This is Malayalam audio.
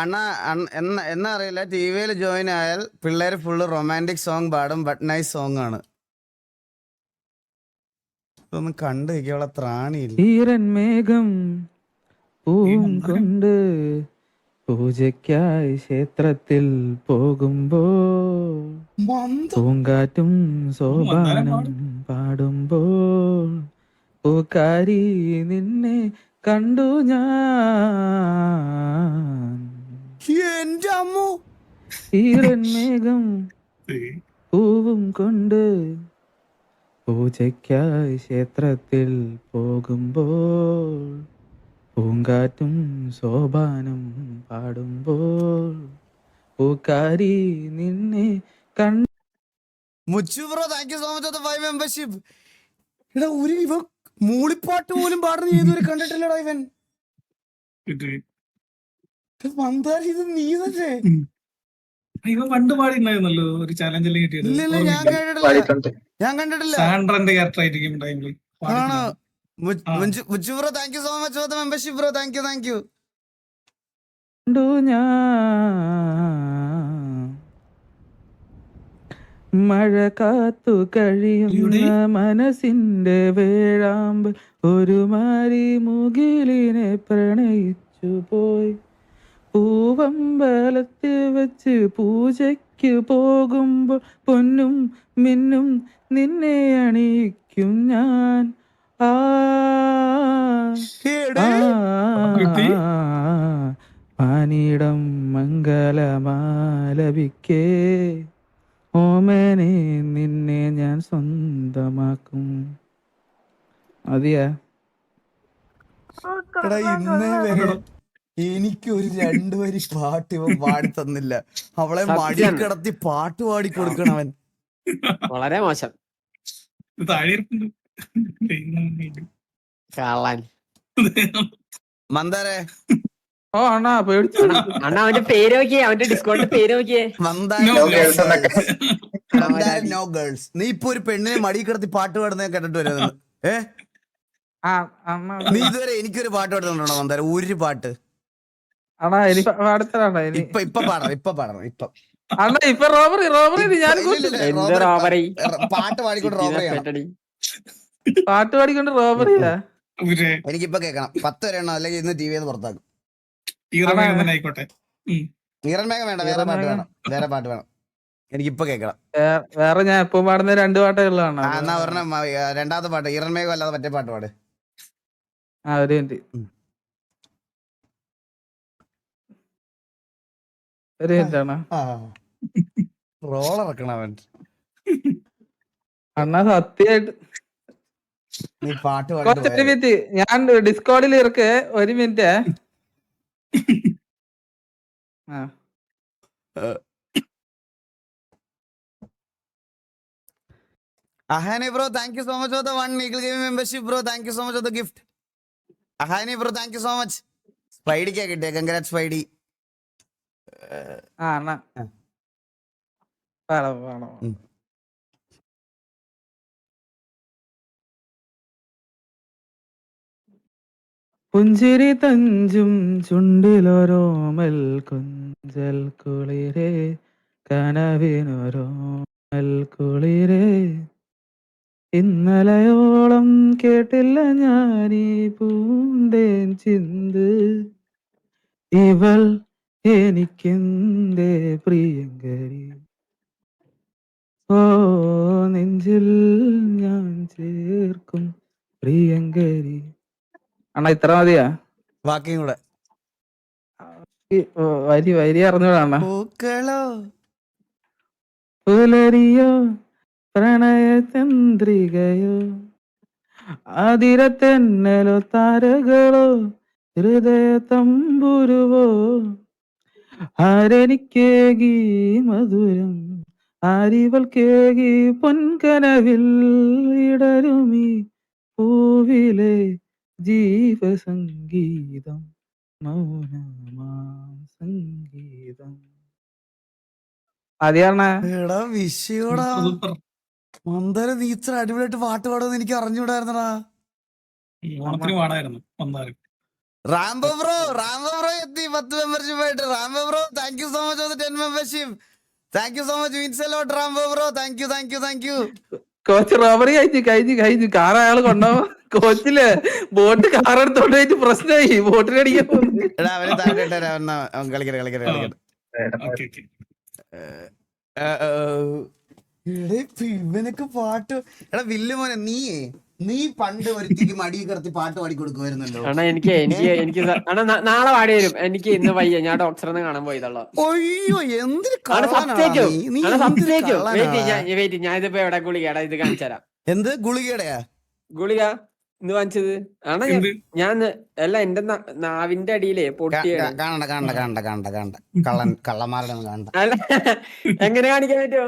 അണ്ണ എന്നാ അറിയില്ല, ടിവിയിൽ ജോയിൻ ആയാൽ പിള്ളേര് ഫുള്ള് റൊമാൻറ്റിക് സോങ് പാടും. ബട്ട് നൈസ് സോങ് ആണ്. ഇതൊന്നും കണ്ടു നിൽക്കാനുള്ള ത്രാണിയില്ല. ഈരൻ മേഘം പൂവും കൊണ്ട് പൂജയ്ക്കായി ക്ഷേത്രത്തിൽ പോകുമ്പോൾ പൂങ്കാറ്റും സോപാനം പാടുമ്പോൾ പൂക്കാരി നിന്നെ കണ്ടു ഞാൻ. എന്റെ അമ്മു, ഈരൻ മേഘം പൂവും കൊണ്ട് പൂജയ്ക്കായി ക്ഷേത്രത്തിൽ പോകുമ്പോൾ പൂങ്കാറ്റും സോപാനം പാടുമ്പോൾ പൂക്കാരി നിന്നെ കണ്ടു. Muchu bro thank you so much for 5 membership. എടാ ഒരു ഇവ മൂളിപ്പാട്ട് പോലും പാടുന്ന ഏതുവരെ കണ്ടിട്ടില്ലടാ ഇവൻ. മന്ദാരി ഇത് നീ തന്നെ? ഇവ പണ്ട് പാടിണ്ടായിരുന്നല്ലോ ഒരു ചാലഞ്ചിൽ കിട്ടിയത്. ഇല്ല ഞാൻ കണ്ടിട്ടില്ല. സാൻഡ്രന്റെ ക്യാരക്ടർ ആയിരിക്കും ടൈമില്. ആണോ? Muchu bro thank you so much for membership bro. Thank you. മഴ കാത്തു കഴിയുന്ന മനസ്സിന്റെ വേഴാമ്പ് ഒരു മാരി മുകിലിനെ പ്രണയിച്ചു പോയി. പൂവമ്പലത്തിൽ വെച്ച് പൂജയ്ക്ക് പോകുമ്പോൾ പൊന്നും മിന്നും നിന്നെ അണിയിക്കും ഞാൻ. പാനീടം മംഗലമാലപിക്കേ ഓമനെ നിന്നെ ഞാൻ സ്വന്തമാക്കും. മതിയാ? എടാ ഇന്നേ വരെ എനിക്ക് ഒരു 2 വരി പാട്ട് ഇവൻ പാടി തന്നില്ല. അവളെ മടി കിടത്തി പാട്ട് പാടി കൊടുക്കണവൻ. വളരെ മോശം. മന്ദാരെ ഓ അണ്ണാ പേടിച്ചു. അണ്ണാ അവന്റെ പേര് നോക്കിയേ, അവന്റെ ഡിസ്കൗണ്ട് പേര് നോക്കിയേ. No girls. നീ ഇപ്പൊ ഒരു പെണ്ണിനെ മടി കിടത്തി പാട്ട് പാടുന്ന കേട്ടിട്ട് വരുന്നത്. നീ ഇതുവരെ എനിക്കൊരു പാട്ട് പാടുന്നുണ്ടോ മന്ദാര? ഒരു പാട്ട് അണ്ണാ എനിക്ക് പാടത്തരാണ്. ഇപ്പൊ പാടണം. അണ്ണാ ഇപ്പൊ റോബറി ഞാൻ പാട്ട് പാടിക്കൊണ്ട് റോബറി പാട്ട് പാടിക്കൊണ്ട് റോബറിയാ. എനിക്കിപ്പൊ കേൾക്കണം. 10 വരെ എണ്ണോ, അല്ലെങ്കിൽ ഇന്ന് ടിവിന്ന് പുറത്താക്കും. ആയിക്കോട്ടെ. ഈറൻമേഘം വേണ്ട, വേറെ പാട്ട് വേണം. എനിക്കിപ്പൊ കേൾക്കണം. വേറെ ഞാൻ എപ്പോ പാടുന്ന 2 പാട്ടേ ഉള്ളതാണ്. എന്നാ ഒരെണ്ണം രണ്ടാമത്തെ പാട്ട് ഈറൻമേഘം അല്ലാതെ മറ്റേ പാട്ട് പാട്. ഒരു മിനിറ്റ്. റോളിറക്കണം അണ്ണാ സത്യായിട്ട്. നീ പാട്ട് ഒരു മിനിറ്റ്, ഞാൻ ഡിസ്കോഡിൽ ഇറക്ക്. ഒരു minute. Ahani bro, thank you so much for the 1 Eagle Gaming membership bro. Thank you so much for the gift. Ahani bro, thank you so much. Spidey kya kitte? Congrats Spidey. അണ്ണാ പാടാ. പുഞ്ചിരി തഞ്ചും ചുണ്ടിലൊരോമൽ കുഞ്ചൽ കുളിരേ കനവിനൊരോമൽ കുളിരേ ഇന്നലയോളം കേട്ടില്ല ഞാനീ പൂന്തേൻ ചിന്ത് ഇവൾ എനിക്കെന്തേ പ്രിയങ്കരി ഓ നെഞ്ചിൽ ഞാൻ ചേർക്കും പ്രിയങ്കരി. അണ്ണാ ഇത്ര മതിയാ? ബാക്കിയും കൂടെ വരി അറിഞ്ഞൂടാ അണ്ണാ. പൂക്കളോ പുലരിയോ പ്രണയചന്ദ്രികയോ ആതിരത്തെന്നലോ താരകളോ ഹൃദയ തമ്പുരുവോ ആരെനിക്കേകി മധുരം ആരിവൾ കേകി പൊൻകനവിൽ ഇടരുമി പൂവിലെ ജീവസംഗീതം മൗനമാം സംഗീതം. അതെയാണ് വിഷയോടാ മന്ദാര. നീ ഇത്ര അടിപൊളിയായിട്ട് പാട്ട് പാടുമെന്ന് എനിക്ക് അറിഞ്ഞൂടായിരുന്നടാ. ഓണത്തിന് പാടായിരുന്നു. റാംബോ ബ്രോ എത്തി 10 മെമ്പർഷിപ്പ് ആയിട്ട് Rambo bro thank you so much four 10 membership. Thank you so much means a lot Rambo bro. Thank U. Coach robbery കഴിഞ്ഞു കാർ അയാൾ കൊണ്ടുപോവാ. കോച്ചില് ബോട്ട് കാർ എടുത്തോണ്ട് പോയിട്ട് പ്രശ്നമായി, ബോട്ടിലടിക്കാൻ പോകുന്നു. എടാ അവന് താഴെ അവൻ കളിക്കട്ടെ. Okay okay. ഇവനൊക്കെ പാട്ട്. എടാ വില്ലു മോനെ നീ പണ്ട് ഒരുത്തിക്ക് മടി കിടത്തി പാട്ട് പാടി കൊടുക്കുമായിരുന്നല്ലോ. അണ്ണാ എനിക്ക് അണ്ണാ നാളെ പാടി വരും. എനിക്ക് ഇന്ന് വയ്യ, ഞാൻ ഡോക്ടറിനെ കാണാൻ പോയതുള്ളൂ. അയ്യോ എന്തൊരു വെയിറ്റ്, ഞാൻ ഇതിപ്പോ എവിടെ ഗുളികടാ ഇത് കാണിച്ചു തരാം. എന്ത് ഗുളികയുടെയാ? ഗുളിക ഇന്ന് വാങ്ങിച്ചത് ആണോ? ഞാൻ അല്ല, എന്റെ നാവിന്റെ അടിയിലേ പൊട്ടിയാണ്. കാണണ്ട കള്ളന്മാരുടെ ഒന്നും കാണണ്ട. അല്ല, എങ്ങനെ കാണിക്കാൻ പറ്റുമോ?